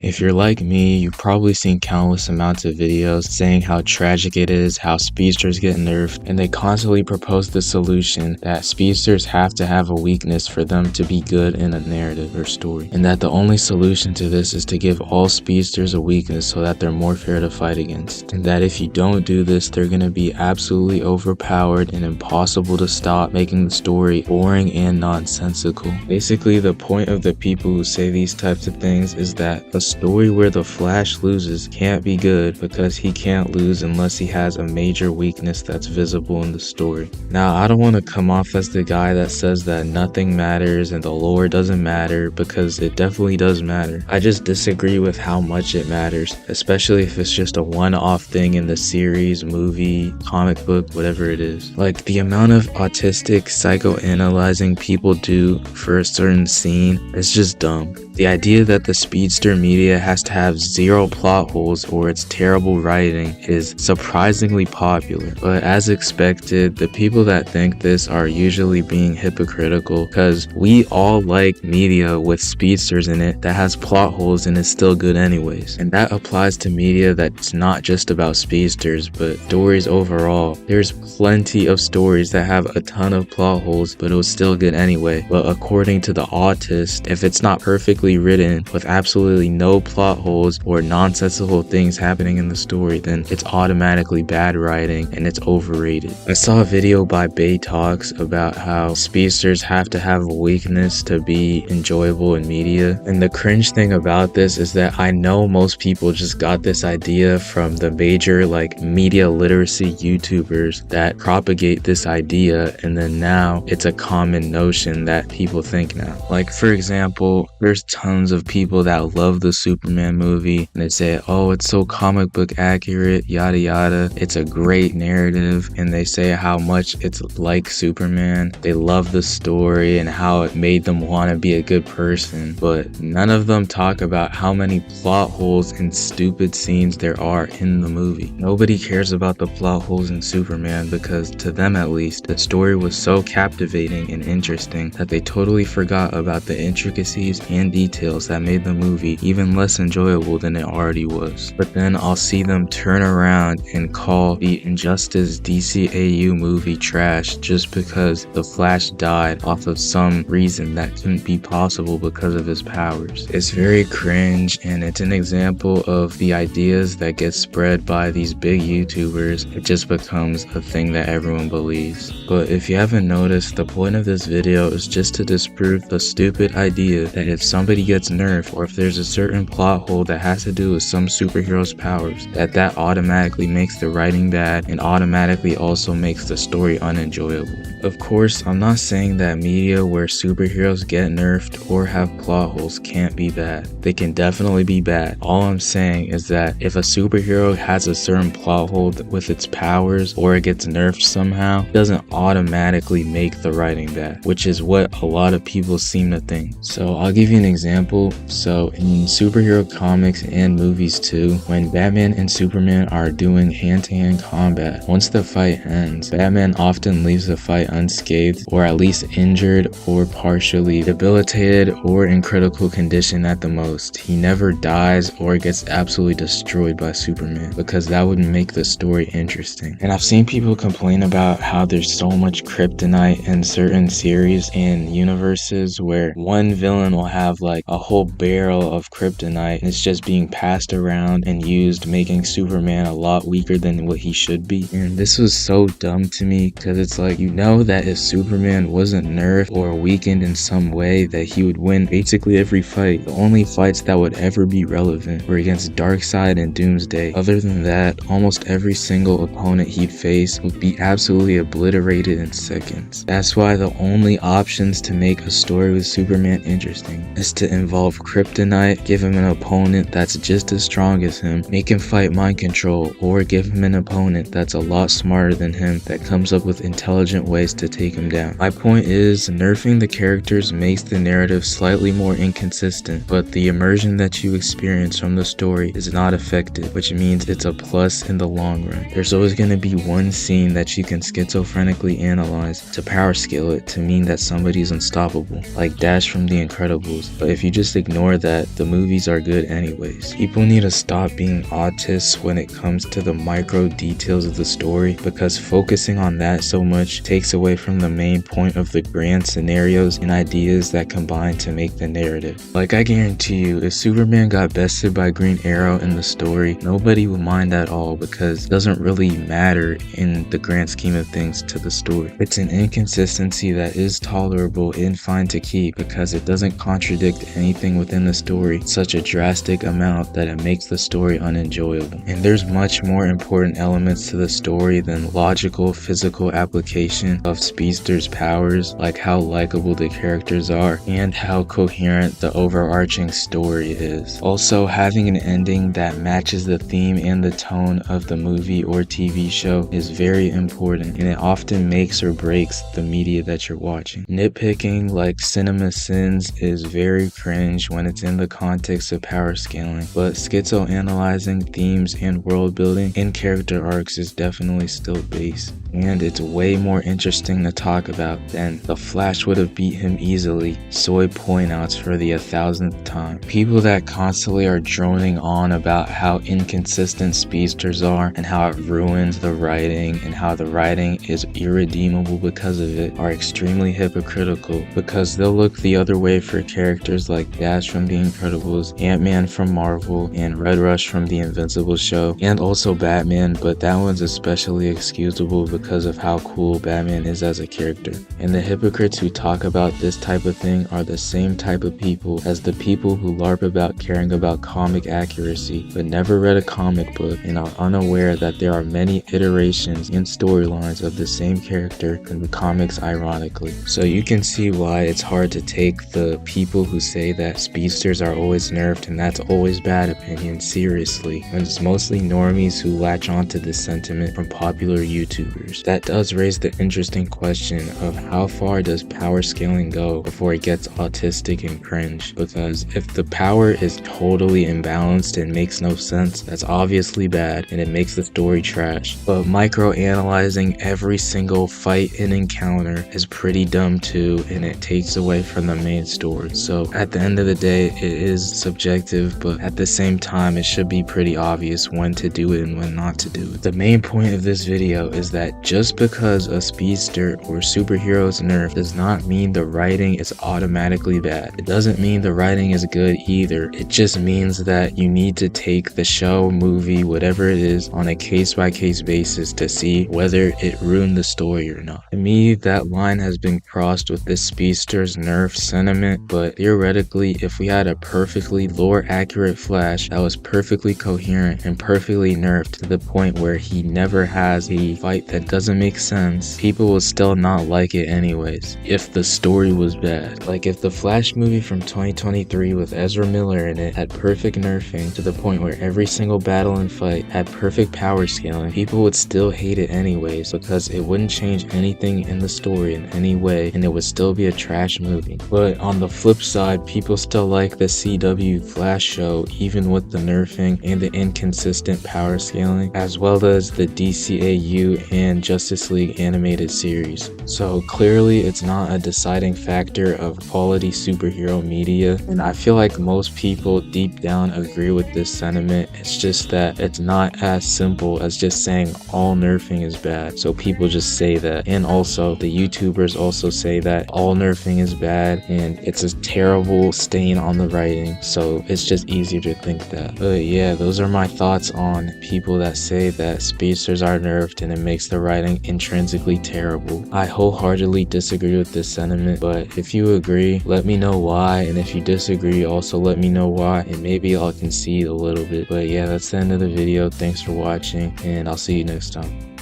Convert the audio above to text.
If you're like me, you've probably seen countless amounts of videos saying how tragic it is, how speedsters get nerfed, and they constantly propose the solution that speedsters have to have a weakness for them to be good in a narrative or story, and that the only solution to this is to give all speedsters a weakness so that they're more fair to fight against, and that if you don't do this, they're going to be absolutely overpowered and impossible to stop, making the story boring and nonsensical. Basically, the point of the people who say these types of things is that a story where the Flash loses can't be good because he can't lose unless he has a major weakness that's visible in the story. Now, I don't want to come off as the guy that says that nothing matters and the lore doesn't matter, because it definitely does matter. I just disagree with how much it matters, especially if it's just a one-off thing in the series, movie, comic book, whatever it is. Like, the amount of autistic psychoanalyzing people do for a certain scene is just dumb. The idea that the speedster media has to have zero plot holes or it's terrible writing is surprisingly popular, but as expected, the people that think this are usually being hypocritical, because we all like media with speedsters in it that has plot holes and is still good anyways, and that applies to media that's not just about speedsters but stories overall. There's plenty of stories that have a ton of plot holes but it was still good anyway, but according to the autist, if it's not perfectly written with absolutely no plot holes or nonsensical things happening in the story, then it's automatically bad writing and it's overrated. I saw a video by Bay Talks about how speedsters have to have a weakness to be enjoyable in media, and the cringe thing about this is that I know most people just got this idea from the major media literacy YouTubers that propagate this idea, and then now it's a common notion that people think now. Like, for example, there's tons of people that love the Superman movie and they say, oh, it's so comic book accurate, yada yada, it's a great narrative, and they say how much it's like Superman. They love the story and how it made them want to be a good person, but none of them talk about how many plot holes and stupid scenes there are in the movie. Nobody cares about the plot holes in Superman because, to them at least, the story was so captivating and interesting that they totally forgot about the intricacies and details that made the movie even less enjoyable than it already was. But then I'll see them turn around and call the Injustice DCAU movie trash just because the Flash died off of some reason that couldn't be possible because of his powers. It's very cringe, and it's an example of the ideas that get spread by these big YouTubers. It just becomes a thing that everyone believes. But if you haven't noticed, the point of this video is just to disprove the stupid idea that if somebody gets nerfed, or if there's a certain plot hole that has to do with some superhero's powers, that automatically makes the writing bad and automatically also makes the story unenjoyable. Of course, I'm not saying that media where superheroes get nerfed or have plot holes can't be bad. They can definitely be bad. All I'm saying is that if a superhero has a certain plot hole with its powers or it gets nerfed somehow, it doesn't automatically make the writing bad, which is what a lot of people seem to think. So I'll give you an example. So in superhero comics and movies too, when Batman and Superman are doing hand-to-hand combat, once the fight ends, Batman often leaves the fight unscathed, or at least injured or partially debilitated or in critical condition at the most. He never dies or gets absolutely destroyed by Superman, because that would make the story interesting. And I've seen people complain about how there's so much kryptonite in certain series and universes where one villain will have a whole barrel of kryptonite and it's just being passed around and used, making Superman a lot weaker than what he should be. And this was so dumb to me, because it's you know that if Superman wasn't nerfed or weakened in some way, that he would win basically every fight. The only fights that would ever be relevant were against Darkseid and Doomsday. Other than that, almost every single opponent he'd face would be absolutely obliterated in seconds. That's why the only options to make a story with Superman interesting is to involve kryptonite, give him an opponent that's just as strong as him, make him fight mind control, or give him an opponent that's a lot smarter than him that comes up with intelligent ways to take him down. My point is, nerfing the characters makes the narrative slightly more inconsistent, but the immersion that you experience from the story is not affected, which means it's a plus in the long run. There's always going to be one scene that you can schizophrenically analyze to power scale it to mean that somebody's unstoppable, like Dash from The Incredibles. But if you just ignore that, the movie movies are good anyways. People need to stop being autists when it comes to the micro details of the story, because focusing on that so much takes away from the main point of the grand scenarios and ideas that combine to make the narrative. Like, I guarantee you, if Superman got bested by Green Arrow in the story, nobody would mind at all, because it doesn't really matter in the grand scheme of things to the story. It's an inconsistency that is tolerable and fine to keep, because it doesn't contradict anything within the story such a drastic amount that it makes the story unenjoyable. And there's much more important elements to the story than logical physical application of Speedsters' powers, like how likable the characters are and how coherent the overarching story is. Also, having an ending that matches the theme and the tone of the movie or TV show is very important, and it often makes or breaks the media that you're watching. Nitpicking like cinema sins is very cringe when it's in the context of power scaling, but schizoanalyzing themes and world building and character arcs is definitely still base, and it's way more interesting to talk about than the Flash would have beat him easily soy point-outs for the 1000th time. People that constantly are droning on about how inconsistent Speedsters are and how it ruins the writing and how the writing is irredeemable because of it are extremely hypocritical, because they'll look the other way for characters like Dash from The Incredibles, Ant-Man from Marvel, and Red Rush from The Invincible show, and also Batman, but that one's especially excusable because of how cool Batman is as a character. And the hypocrites who talk about this type of thing are the same type of people as the people who LARP about caring about comic accuracy but never read a comic book and are unaware that there are many iterations and storylines of the same character in the comics, ironically. So you can see why it's hard to take the people who say that Speedsters are always nerfed and that's always bad opinion seriously, when it's mostly normies who latch onto this sentiment from popular YouTubers. That does raise the interesting question of how far does power scaling go before it gets autistic and cringe, because if the power is totally imbalanced and makes no sense, that's obviously bad and it makes the story trash. But micro-analyzing every single fight and encounter is pretty dumb too, and it takes away from the main story. So at the end of the day, it is subjective, but at the same time it should be pretty obvious when to do it and when not to do it. The main point of this video is that just because a speedster or superhero is nerfed does not mean the writing is automatically bad. It doesn't mean the writing is good either. It just means that you need to take the show, movie, whatever it is, on a case-by-case basis to see whether it ruined the story or not. To me, that line has been crossed with this Speedsters nerf sentiment, but theoretically, if we had a perfectly lore-accurate Flash that was perfectly coherent and perfectly nerfed to the point where he never has a fight that doesn't make sense, people will still not like it anyways, if the story was bad. Like, if the Flash movie from 2023 with Ezra Miller in it had perfect nerfing to the point where every single battle and fight had perfect power scaling, people would still hate it anyways, because it wouldn't change anything in the story in any way and it would still be a trash movie. But on the flip side, people still like the CW Flash show even with the nerfing and the inconsistent power scaling, as well as the DCAU and Justice League animated series. So clearly it's not a deciding factor of quality superhero media, and I feel like most people deep down agree with this sentiment. It's just that it's not as simple as just saying all nerfing is bad, so people just say that. And also the YouTubers also say that all nerfing is bad and it's a terrible stain on the writing, so it's just easier to think that. But yeah, those are my thoughts on people that say that speedsters are nerfed and it makes the writing intrinsically terrible. I wholeheartedly disagree with this sentiment, but if you agree, let me know why, and if you disagree, also let me know why, and maybe I'll concede a little bit. But yeah, that's the end of the video. Thanks for watching, and I'll see you next time.